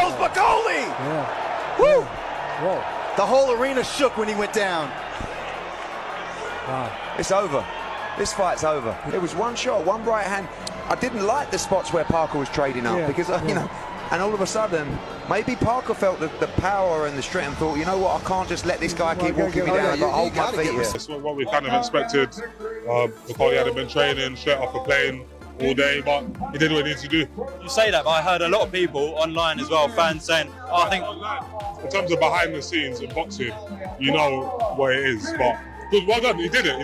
goes Bakole! Yeah. Woo! Whoa. The whole arena shook when he went down. Wow. It's over. This fight's over. It was one shot, one right hand. I didn't like the spots where Parker was trading up because, you know, and all of a sudden, maybe Parker felt the power and the strength and thought, you know what, I can't just let this guy keep walking me down. I've got to hold my feet here. That's what we kind of expected. Bakole hadn't been training straight off the plane all day, but he did what he needed to do. You say that, but I heard a lot of people online as well, fans saying, oh, I think... In terms of behind the scenes in boxing, you know what it is, but good, well done, he did it.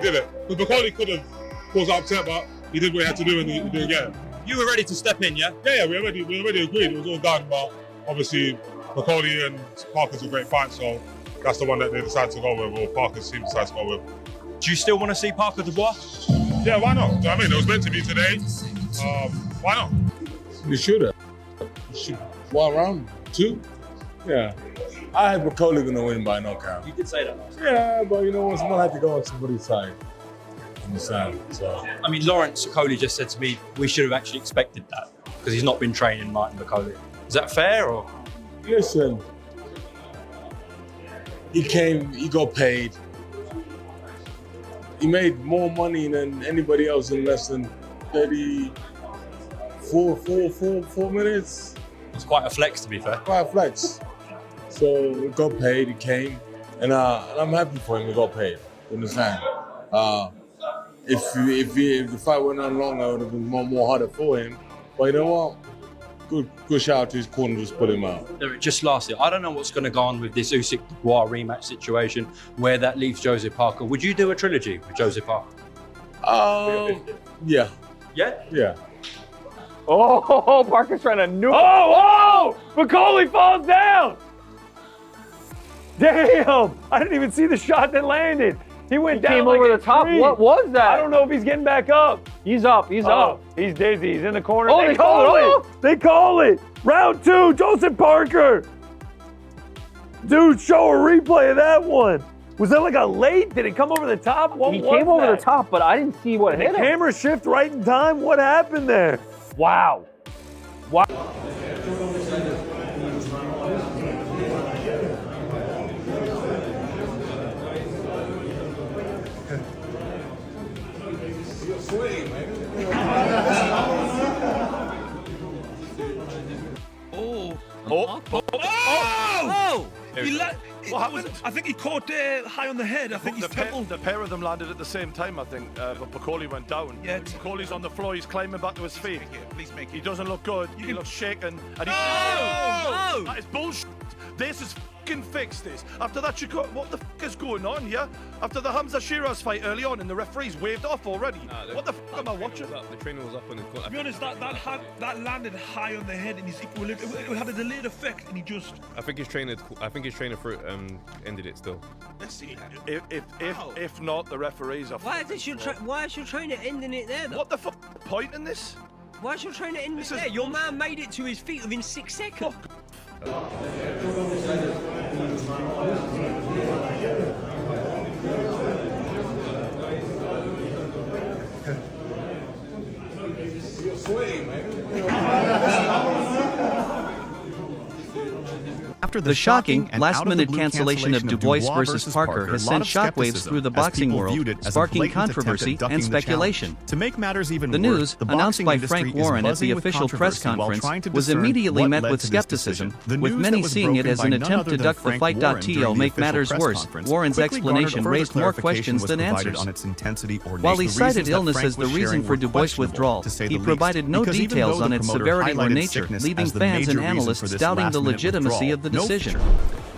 Because Bakole could have caused upset, but he did what he had to do and he did it again. You were ready to step in, yeah? Yeah, we already agreed, it was all done, but obviously Bakole and Parker's a great fight, so that's the one that they decided to go with, or Parker's team decided to go with. Do you still want to see Parker Dubois? Yeah, why not? Do you know what I mean? It was meant to be today. Why not? You should have. One round, two? Yeah. I had Bakole gonna win by knockout. You did say that last time. Yeah, but you know what? Someone had to go on somebody's side. Understand? So. I mean, Lawrence Bakole just said to me, we should have actually expected that because he's not been training Martin Bakole. Is that fair or? Listen, he came, he got paid. He made more money than anybody else in less than 34 minutes. It's quite a flex, to be fair. Quite a flex. So he got paid, he came, and I'm happy for him, he got paid. You understand? If the fight went on longer, it would have been more harder for him. But you know what? Good shout out to his corner, just put him out. Just lastly, I don't know what's going to go on with this Usyk Dubois rematch situation, where that leaves Joseph Parker. Would you do a trilogy with Joseph Parker? Yeah. Yeah? Yeah. Oh, Parker's trying to nuke. Oh! Bakole falls down! Damn! I didn't even see the shot that landed. He went down came like over a the top. tree. What was that? I don't know if he's getting back up. He's up. He's up. He's dizzy. He's in the corner. Oh, they call it. Oh! They call it. Round two, Joseph Parker. Dude, show a replay of that one. Was that like a late? Did it come over the top? What he was came over that? the top, but I didn't see what hit The him. camera shift right in time. What happened there? Wow. Wow. What happened? I think he caught high on the head. I think he's temple. The pair of them landed at the same time, I think, but Bakole went down. Yeah. Bakole's on the floor, he's climbing back to his feet. Please make it. He doesn't look good, he looks shaken. And that is bullshit. This is fucking fixed, this. After that, what the fuck is going on here? After the Hamza Shiraz fight early on and the referees waved off already. What the fuck am I watching? The trainer was up on his foot. To be honest, that landed high on the head and it had a delayed effect and he just... I think his trainer for ended it still. Let's see. If not, the referees are... Why is your trainer ending it there, though? What the fuck point in this? Why is your trainer ending it there? Your man made it to his feet within 6 seconds. After the shocking, last-minute cancellation of Dubois versus Parker has sent shockwaves through the boxing world, sparking controversy and speculation. To make matters even the news, announced by Frank Warren at the official press conference, was immediately met with skepticism, with many seeing it as an attempt to duck the fight.to make matters worse. Warren's explanation raised more questions than answers. While he cited illness as the reason for Dubois' withdrawal, he provided no details on its severity or nature, leaving fans and analysts doubting the legitimacy of the decision.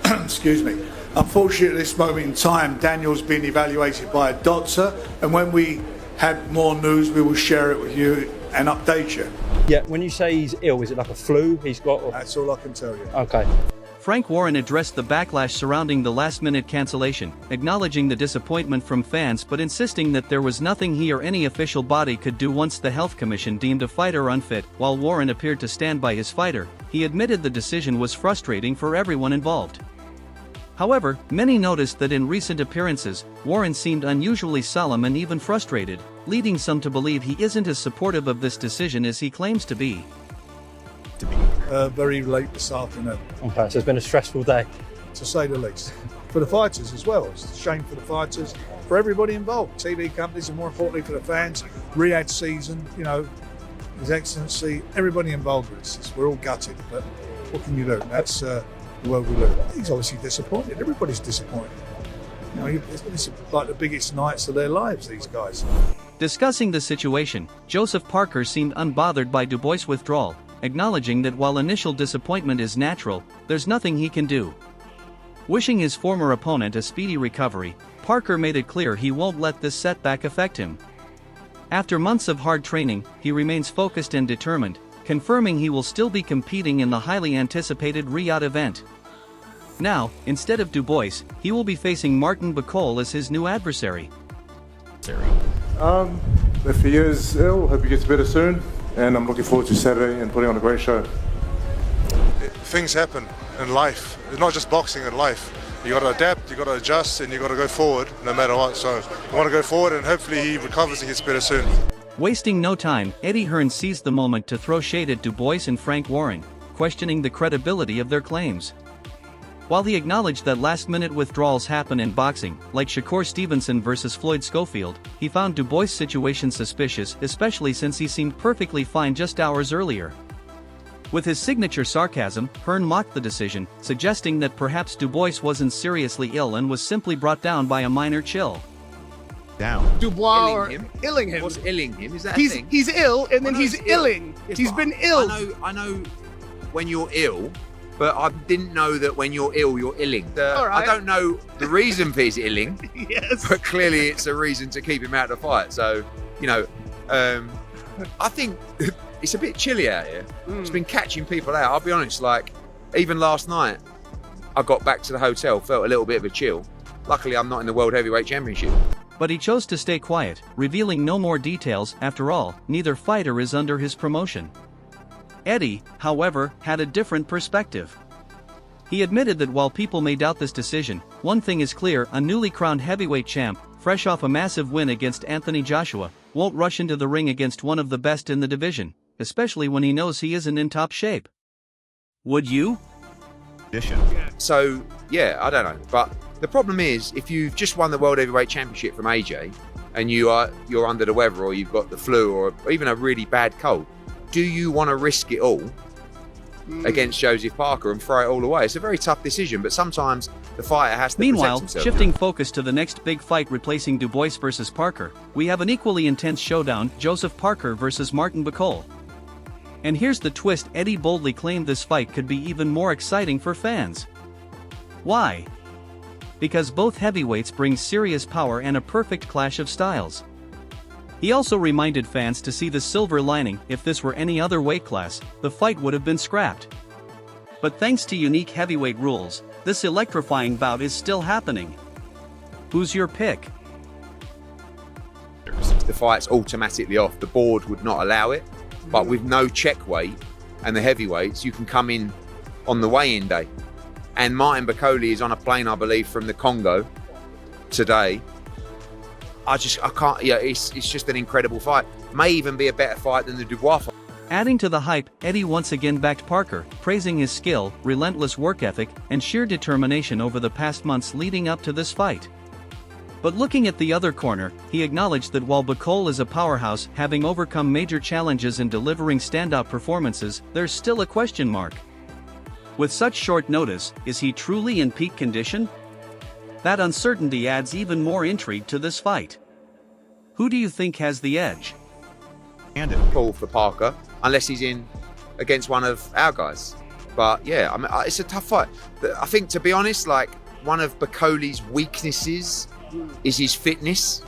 Excuse me. Unfortunately, at this moment in time, Daniel's been evaluated by a doctor, and when we have more news, we will share it with you and update you. Yeah, when you say he's ill, is it like a flu he's got? Or... That's all I can tell you. Okay. Frank Warren addressed the backlash surrounding the last-minute cancellation, acknowledging the disappointment from fans but insisting that there was nothing he or any official body could do once the Health Commission deemed a fighter unfit. While Warren appeared to stand by his fighter, he admitted the decision was frustrating for everyone involved. However, many noticed that in recent appearances, Warren seemed unusually solemn and even frustrated, leading some to believe he isn't as supportive of this decision as he claims to be. very late this afternoon. Okay, so it's been a stressful day. To say the least. For the fighters as well. It's a shame for the fighters, for everybody involved, TV companies, and more importantly for the fans. Riyadh season, you know, His Excellency, everybody involved with this. We're all gutted, but what can you do? That's the world we live in. He's obviously disappointed. Everybody's disappointed. You know, it's like the biggest nights of their lives, these guys. Discussing the situation, Joseph Parker seemed unbothered by Dubois' withdrawal, acknowledging that while initial disappointment is natural, there's nothing he can do. Wishing his former opponent a speedy recovery, Parker made it clear he won't let this setback affect him. After months of hard training, he remains focused and determined, confirming he will still be competing in the highly anticipated Riyadh event. Now, instead of Dubois, he will be facing Martin Bakole as his new adversary. If he is ill, hope he gets better soon, and I'm looking forward to Saturday and putting on a great show. Things happen in life. It's not just boxing, in life. You got to adapt, you got to adjust, and you got to go forward no matter what. So I want to go forward, and hopefully he recovers and gets better soon. Wasting no time, Eddie Hearn seized the moment to throw shade at Dubois and Frank Warren, questioning the credibility of their claims. While he acknowledged that last-minute withdrawals happen in boxing, like Shakur Stevenson versus Floyd Schofield, he found Dubois' situation suspicious, especially since he seemed perfectly fine just hours earlier. With his signature sarcasm, Hearn mocked the decision, suggesting that perhaps Dubois wasn't seriously ill and was simply brought down by a minor chill. Dubois Illing him? illing him. What's illing him? Is that a He's thing? he's ill and then I know he's he's ill. illing. Yes, He's but been ill. I know when you're ill, but I didn't know that when you're ill, you're illing. All right. I don't know the reason for his illing, Yes. but clearly it's a reason to keep him out of the fight. So, you know, I think it's a bit chilly out here. It's been catching people out. I'll be honest, like, even last night, I got back to the hotel, felt a little bit of a chill. Luckily, I'm not in the World Heavyweight Championship. But he chose to stay quiet, revealing no more details. After all, neither fighter is under his promotion. Eddie, however, had a different perspective. He admitted that while people may doubt this decision, one thing is clear: a newly crowned heavyweight champ, fresh off a massive win against Anthony Joshua, won't rush into the ring against one of the best in the division, especially when he knows he isn't in top shape. Would you? So, yeah, I don't know. But the problem is, if you've just won the World Heavyweight Championship from AJ, and you're under the weather, or you've got the flu, or even a really bad cold, do you want to risk it all against Joseph Parker and throw it all away? It's a very tough decision, but sometimes the fighter has to Meanwhile, protect himself. shifting focus to the next big fight replacing Dubois versus Parker, we have an equally intense showdown: Joseph Parker versus Martin Bakole. And here's the twist: Eddie boldly claimed this fight could be even more exciting for fans. Why? Because both heavyweights bring serious power and a perfect clash of styles. He also reminded fans to see the silver lining: if this were any other weight class, the fight would have been scrapped. But thanks to unique heavyweight rules, this electrifying bout is still happening. Who's your pick? The fight's automatically off. The board would not allow it, but with no check weight and the heavyweights, you can come in on the weigh-in day. And Martin Bakole is on a plane, I believe, from the Congo today. I can't. Yeah, it's just an incredible fight. May even be a better fight than the Dubois fight. Adding to the hype, Eddie once again backed Parker, praising his skill, relentless work ethic, and sheer determination over the past months leading up to this fight. But looking at the other corner, he acknowledged that while Bakole is a powerhouse, having overcome major challenges and delivering standout performances, there's still a question mark. With such short notice, is he truly in peak condition? That uncertainty adds even more intrigue to this fight. Who do you think has the edge? And it pull for Parker, unless he's in against one of our guys. But yeah, I mean, it's a tough fight. I think, to be honest, like, one of Bakole's weaknesses is his fitness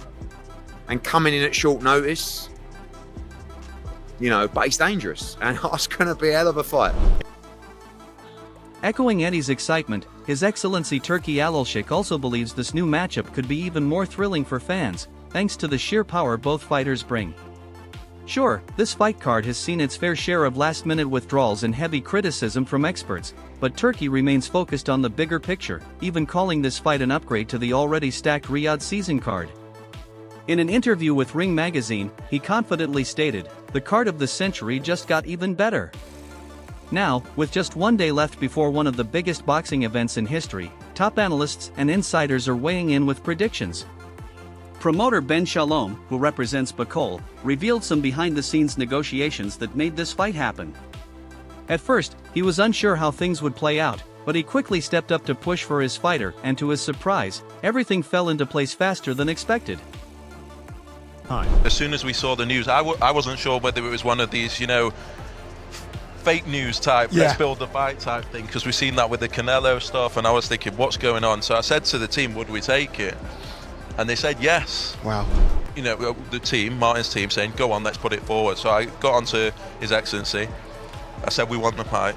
and coming in at short notice. You know, but he's dangerous, and it's going to be a hell of a fight. Echoing Eddie's excitement, His Excellency Turki Alalshik also believes this new matchup could be even more thrilling for fans, thanks to the sheer power both fighters bring. Sure, this fight card has seen its fair share of last-minute withdrawals and heavy criticism from experts, but Turki remains focused on the bigger picture, even calling this fight an upgrade to the already stacked Riyadh season card. In an interview with Ring magazine, he confidently stated, "The card of the century just got even better." Now, with just one day left before one of the biggest boxing events in history, top analysts and insiders are weighing in with predictions. Promoter Ben Shalom, who represents Bakole, revealed some behind-the-scenes negotiations that made this fight happen. At first, he was unsure how things would play out, but he quickly stepped up to push for his fighter, and to his surprise, everything fell into place faster than expected. As soon as we saw the news, I wasn't sure whether it was one of these, fake news type, let's build the fight type thing, because we've seen that with the Canelo stuff, and I was thinking, what's going on? So I said to the team, would we take it? And they said yes. Wow. The team, Martin's team, saying, go on, let's put it forward. So I got onto His Excellency. I said, we want the fight.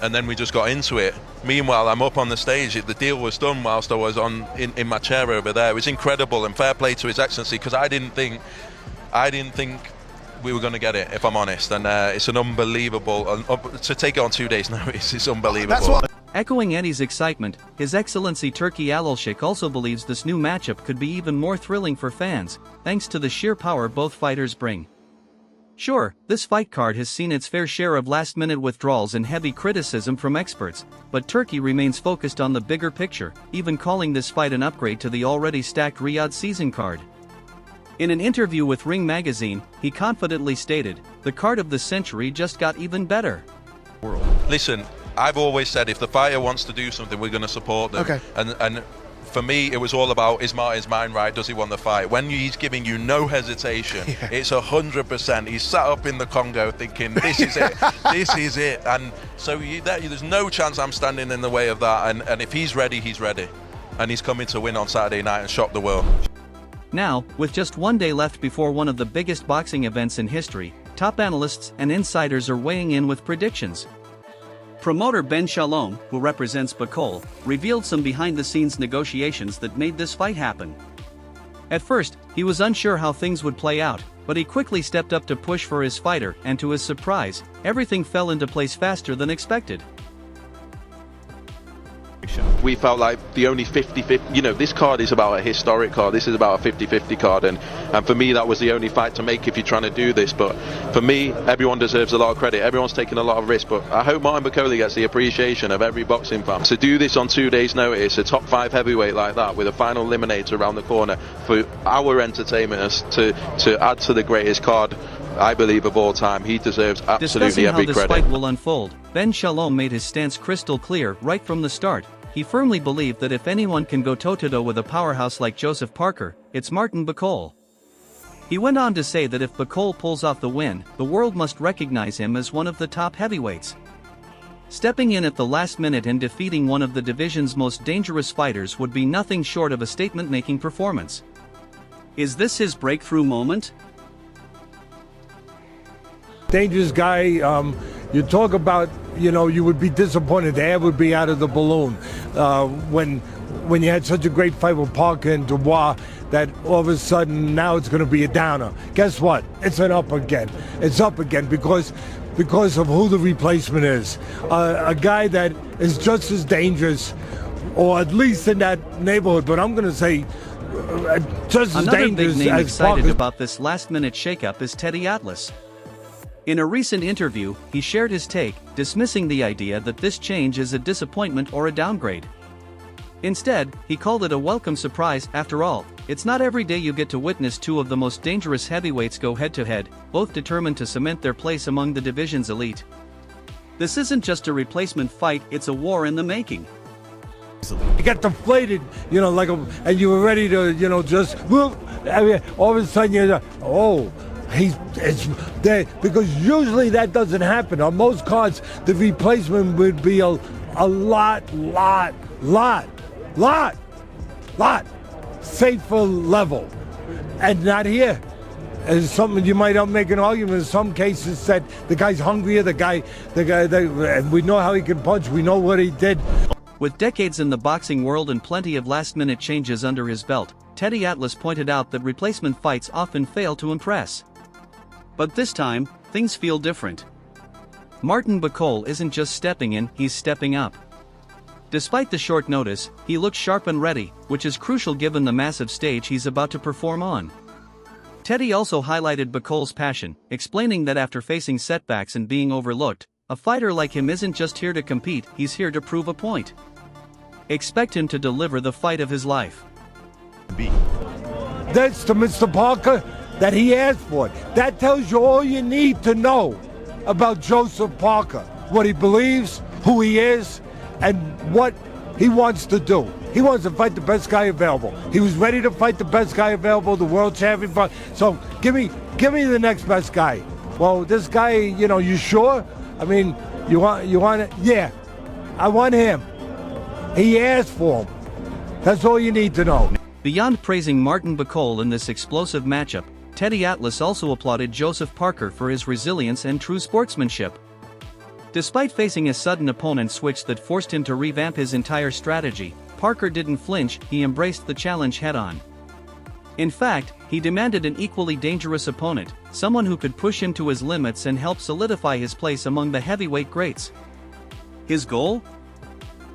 And then we just got into it. Meanwhile, I'm up on the stage. The deal was done whilst I was in my chair over there. It was incredible, and fair play to His Excellency, because I didn't think we were going to get it, if I'm honest. And it's an unbelievable, to take it on 2 days' notice, it's unbelievable. Echoing Eddie's excitement, His Excellency Turki Alalshik also believes this new matchup could be even more thrilling for fans, thanks to the sheer power both fighters bring. Sure, this fight card has seen its fair share of last-minute withdrawals and heavy criticism from experts, but Turki remains focused on the bigger picture, even calling this fight an upgrade to the already stacked Riyadh season card. In an interview with Ring magazine, he confidently stated, "The card of the century just got even better." Listen, I've always said if the fighter wants to do something, we're going to support them. Okay. And for me, it was all about, is Martin's mind right? Does he want the fight? When he's giving you no hesitation, it's 100%. He's sat up in the Congo thinking, this is it, this is it. And so there's no chance I'm standing in the way of that. And if he's ready, he's ready. And he's coming to win on Saturday night and shock the world. Now, with just one day left before one of the biggest boxing events in history, top analysts and insiders are weighing in with predictions. Promoter Ben Shalom, who represents Bakole, revealed some behind-the-scenes negotiations that made this fight happen. At first, he was unsure how things would play out, but he quickly stepped up to push for his fighter, and to his surprise, everything fell into place faster than expected. We felt like the only 50-50, this card is about a historic card. This is about a 50-50 card, and for me that was the only fight to make if you're trying to do this. But for me, everyone deserves a lot of credit. Everyone's taking a lot of risk, but I hope Martin Bakole gets the appreciation of every boxing fan. To do this on 2 days' notice, a top 5 heavyweight like that, with a final eliminator around the corner, for our entertainment to add to the greatest card, I believe, of all time, he deserves absolutely every credit. Discussing how this fight will unfold, Ben Shalom made his stance crystal clear right from the start. He firmly believed that if anyone can go toe-to-toe with a powerhouse like Joseph Parker, it's Martin Bakole. He went on to say that if Bakole pulls off the win, the world must recognize him as one of the top heavyweights. Stepping in at the last minute and defeating one of the division's most dangerous fighters would be nothing short of a statement-making performance. Is this his breakthrough moment? Dangerous guy. You talk about, you would be disappointed. The air would be out of the balloon when you had such a great fight with Parker and Dubois, that all of a sudden now it's going to be a downer. Guess what? It's an up again. It's up again because of who the replacement is. A guy that is just as dangerous, or at least in that neighborhood. But I'm going to say just as Another dangerous big name as excited Parker. about this last-minute shakeup is Teddy Atlas. In a recent interview, he shared his take, dismissing the idea that this change is a disappointment or a downgrade. Instead, he called it a welcome surprise. After all, it's not every day you get to witness two of the most dangerous heavyweights go head-to-head, both determined to cement their place among the division's elite. This isn't just a replacement fight, it's a war in the making. You got deflated, and you were ready to, just, all of a sudden you're, it's there, because usually that doesn't happen. On most cards, the replacement would be a lot safer level, and not here. As something you might make an argument in some cases that the guy's hungrier, the guy, and we know how he can punch. We know what he did. With decades in the boxing world and plenty of last-minute changes under his belt, Teddy Atlas pointed out that replacement fights often fail to impress. But this time, things feel different. Martin Bakole isn't just stepping in, he's stepping up. Despite the short notice, he looks sharp and ready, which is crucial given the massive stage he's about to perform on. Teddy also highlighted Bakole's passion, explaining that after facing setbacks and being overlooked, A fighter like him isn't just here to compete, he's here to prove a point. Expect him to deliver the fight of his life. That's to Mr. Parker that he asked for it. That tells you all you need to know about Joseph Parker. What he believes, who he is, and what he wants to do. He wants to fight the best guy available. He was ready to fight the best guy available, the world champion. So give me the next best guy. Well, this guy, you sure? I mean, you want it? Yeah, I want him. He asked for him. That's all you need to know. Beyond praising Martin Bakole in this explosive matchup, Teddy Atlas also applauded Joseph Parker for his resilience and true sportsmanship. Despite facing a sudden opponent switch that forced him to revamp his entire strategy, Parker didn't flinch, he embraced the challenge head-on. In fact, he demanded an equally dangerous opponent, someone who could push him to his limits and help solidify his place among the heavyweight greats. His goal?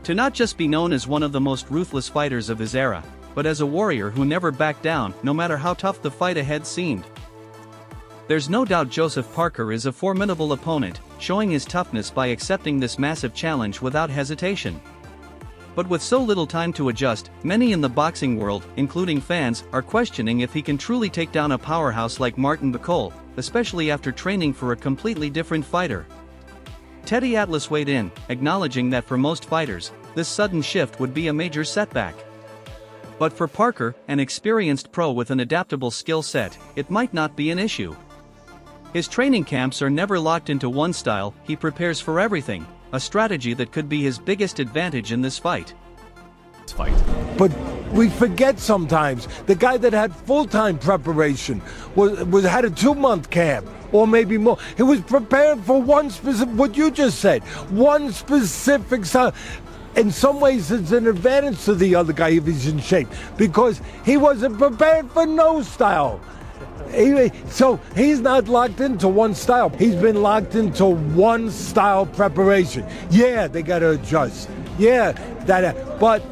To not just be known as one of the most ruthless fighters of his era, but as a warrior who never backed down, no matter how tough the fight ahead seemed. There's no doubt Joseph Parker is a formidable opponent, showing his toughness by accepting this massive challenge without hesitation. But with so little time to adjust, many in the boxing world, including fans, are questioning if he can truly take down a powerhouse like Martin Bakole, especially after training for a completely different fighter. Teddy Atlas weighed in, acknowledging that for most fighters, this sudden shift would be a major setback. But for Parker, an experienced pro with an adaptable skill set, it might not be an issue. His training camps are never locked into one style, he prepares for everything, a strategy that could be his biggest advantage in this fight. But we forget sometimes, the guy that had full-time preparation had a 2-month camp, or maybe more. He was prepared for one specific, what you just said, one specific style. In some ways, it's an advantage to the other guy if he's in shape, because he wasn't prepared for no style. So he's not locked into one style. He's been locked into one style preparation. Yeah, they got to adjust. Yeah, but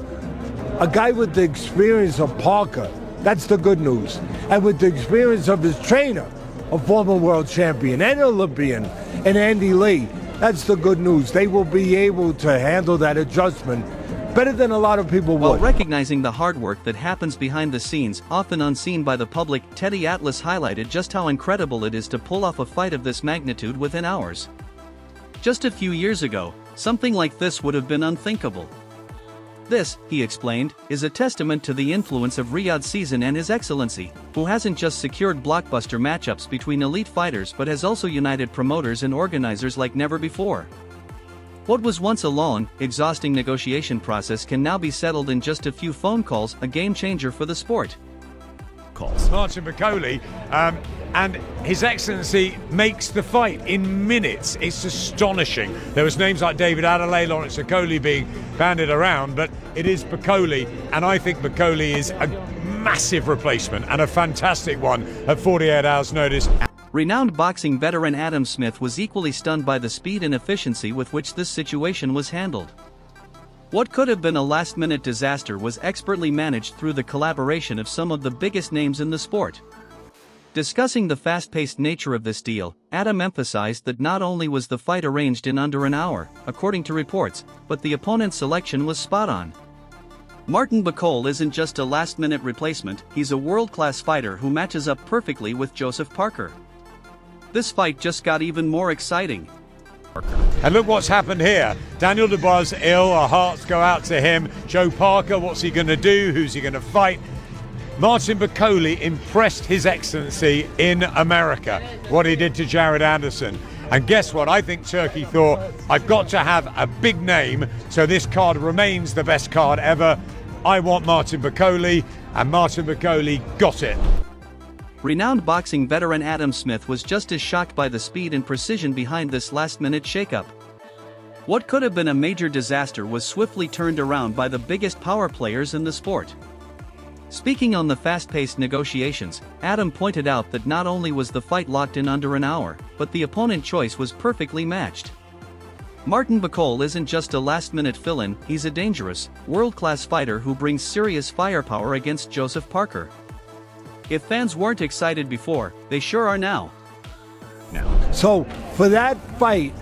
a guy with the experience of Parker, that's the good news. And with the experience of his trainer, a former world champion and Olympian, and Andy Lee, that's the good news. They will be able to handle that adjustment better than a lot of people would. While recognizing the hard work that happens behind the scenes, often unseen by the public, Teddy Atlas highlighted just how incredible it is to pull off a fight of this magnitude within hours. Just a few years ago, something like this would have been unthinkable. This, he explained, is a testament to the influence of Riyadh Season and His Excellency, who hasn't just secured blockbuster matchups between elite fighters but has also united promoters and organizers like never before. What was once a long, exhausting negotiation process can now be settled in just a few phone calls, a game changer for the sport. Martin Bakole, and His Excellency makes the fight in minutes. It's astonishing. There was names like David Adelaide, Lawrence Okoli being banded around, but it is Bakole, and I think Bakole is a massive replacement and a fantastic one at 48 hours' notice. Renowned boxing veteran Adam Smith was equally stunned by the speed and efficiency with which this situation was handled. What could have been a last-minute disaster was expertly managed through the collaboration of some of the biggest names in the sport. Discussing the fast-paced nature of this deal, Adam emphasized that not only was the fight arranged in under an hour, according to reports, but the opponent's selection was spot-on. Martin Bakole isn't just a last-minute replacement, he's a world-class fighter who matches up perfectly with Joseph Parker. This fight just got even more exciting. And look what's happened here. Daniel Dubois ill, our hearts go out to him. Joe Parker, what's he going to do? Who's he going to fight? Martin Bakole impressed His Excellency in America, what he did to Jared Anderson. And guess what? I think Turkey thought, I've got to have a big name, so this card remains the best card ever. I want Martin Bakole, and Martin Bakole got it. Renowned boxing veteran Adam Smith was just as shocked by the speed and precision behind this last-minute shakeup. What could have been a major disaster was swiftly turned around by the biggest power players in the sport. Speaking on the fast-paced negotiations, Adam pointed out that not only was the fight locked in under an hour, but the opponent choice was perfectly matched. Martin Bakole isn't just a last-minute fill-in, he's a dangerous, world-class fighter who brings serious firepower against Joseph Parker. If fans weren't excited before, they sure are now. So, for that fight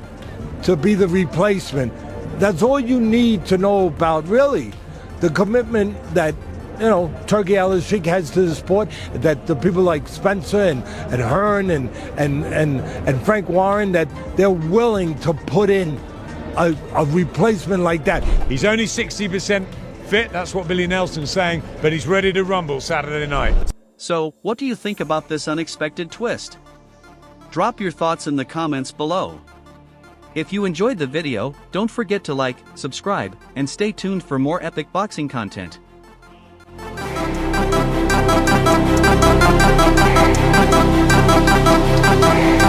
to be the replacement. That's all you need to know about, really. The commitment that, you know, Turkey Al-Sheikh has to the sport, that the people like Spencer and Hearn and Frank Warren, that they're willing to put in a replacement like that. He's only 60% fit, that's what Billy Nelson's saying, but he's ready to rumble Saturday night. So, what do you think about this unexpected twist? Drop your thoughts in the comments below. If you enjoyed the video, don't forget to like, subscribe, and stay tuned for more epic boxing content. Yeah.